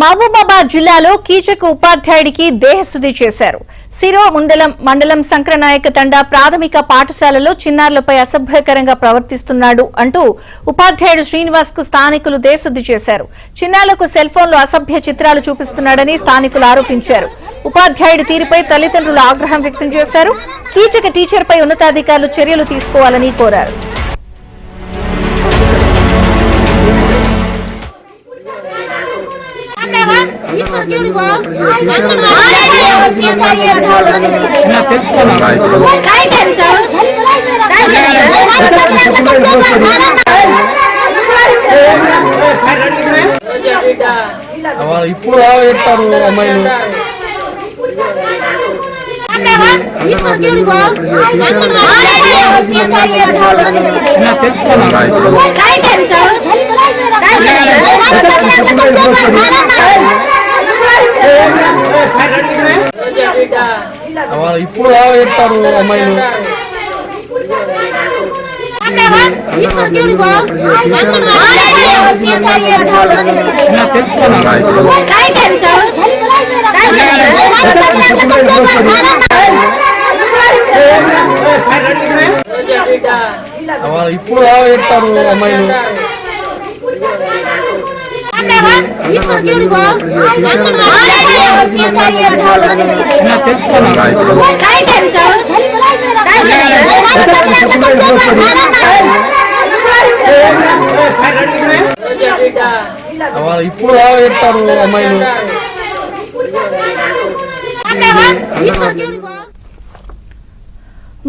మహబూబాబాద్ జిల్లాలో కీచక ఉపాధ్యాయుడికి దేహశుద్ధి చేశారు. సిరో మండలం సంక్రనాయక తండా ప్రాథమిక పాఠశాలలో చిన్నారులపై అసభ్యకరంగా ప్రవర్తిస్తున్నాడు అంటూ ఉపాధ్యాయుడు శ్రీనివాస్ కు స్థానికులు దేహశుద్ధి చేశారు. చిన్నారులకు సెల్ ఫోన్లో అసభ్య చిత్రాలు చూపిస్తున్నాడని స్థానికులు ఆరోపించారు. ఉపాధ్యాయుడి తీరుపై తల్లిదండ్రులు ఆగ్రహం వ్యక్తం చేశారు. కీచక టీచర్పై ఉన్నతాధికారులు చర్యలు తీసుకోవాలని కోరారు. ఇప్పుడు చెప్తారు అమ్మాయిలు ఇప్పుడు చెప్తారు అమ్మాయిలు ఇప్పుడు చెప్తారు అమ్మాయిలు ఇప్పుడు చెప్తారు అమ్మాయిలు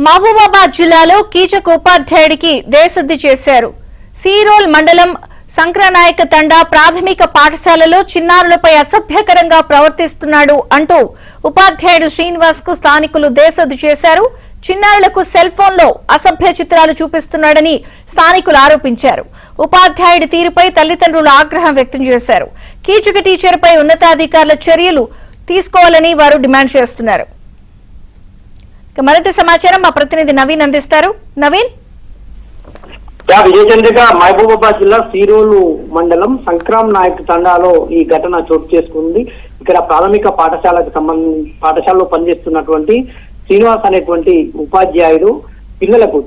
మహబూబాబాద్ జిల్లాలో కీచక ఉపాధ్యాయుడికి దేశశుద్ధి చేశారు. సీరోల్ మండలం సంక్రనాయక తండా ప్రాథమిక పాఠశాలలో చిన్నారులపై అసభ్యకరంగా ప్రవర్తిస్తున్నాడు అంటూ ఉపాధ్యాయుడు శ్రీనివాస్ కు స్థానికులు దేశశుద్ధి చేశారు. చిన్నారులకు సెల్ ఫోన్లో అసభ్య చిత్రాలు చూపిస్తున్నాడని స్థానికులు ఆరోపించారు. ఉపాధ్యాయుడి తీరుపై తల్లిదండ్రులు ఆగ్రహం వ్యక్తం చేశారు. కీచక టీచర్పై ఉన్నతాధికారుల చర్యలు తీసుకోవాలని వారు డిమాండ్ చేస్తున్నారు. మరింత సమాచారం మా ప్రతినిధి నవీన్ అందిస్తారు. నవీన్, విజయచంద్రిక మహబూబాబాద్ జిల్లా సీరోలు మండలం సంక్రామ్ నాయక్ తండాలో ఈ ఘటన చోటు చేసుకుంది. ఇక్కడ ప్రాథమిక పాఠశాలలో పనిచేస్తున్నటువంటి శ్రీనివాస్ అనేటువంటి ఉపాధ్యాయుడు పిల్లలకు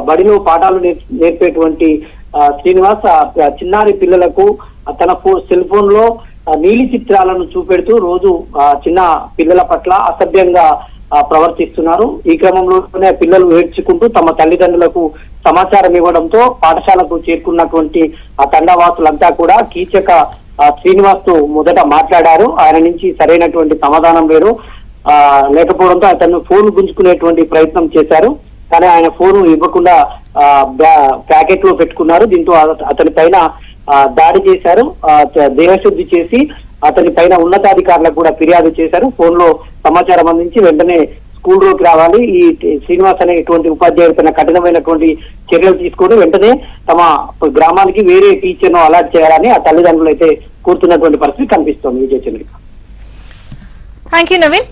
బడిలో పాఠాలు నేర్పేటువంటి శ్రీనివాస్ చిన్నారి పిల్లలకు తన సెల్ ఫోన్ లో నీలి చిత్రాలను చూపెడుతూ రోజు చిన్న పిల్లల పట్ల అసభ్యంగా ప్రవర్తిస్తున్నారు. ఈ క్రమంలోనే పిల్లలు ఏడ్చుకుంటూ తమ తల్లిదండ్రులకు సమాచారం ఇవ్వడంతో పాఠశాలకు చేరుకున్నటువంటి ఆ తండావాసులంతా కూడా కీచక శ్రీనివాస్ తో మొదట మాట్లాడారు. ఆయన నుంచి సరైనటువంటి సమాధానం లేకపోవడంతో అతను ఫోన్ గుంజుకునేటువంటి ప్రయత్నం చేశారు. కానీ ఆయన ఫోన్ ఇవ్వకుండా ప్యాకెట్ లో పెట్టుకున్నారు. దీంతో అతని పైన దాడి చేశారు. దేహశుద్ధి చేసి అతని పైన ఉన్నతాధికారులకు కూడా ఫిర్యాదు చేశారు. ఫోన్ లో సమాచారం అందించి వెంటనే స్కూల్ లోకి రావాలి, ఈ శ్రీనివాస్ అనేటువంటి ఉపాధ్యాయుడు పైన కఠినమైనటువంటి చర్యలు తీసుకొని వెంటనే తమ గ్రామానికి వేరే టీచర్ ను అలాట్ చేయాలని ఆ తల్లిదండ్రులు అయితే కోరుతున్నటువంటి పరిస్థితి కనిపిస్తోంది. విజయచంద్రిక. Thank you Naveen.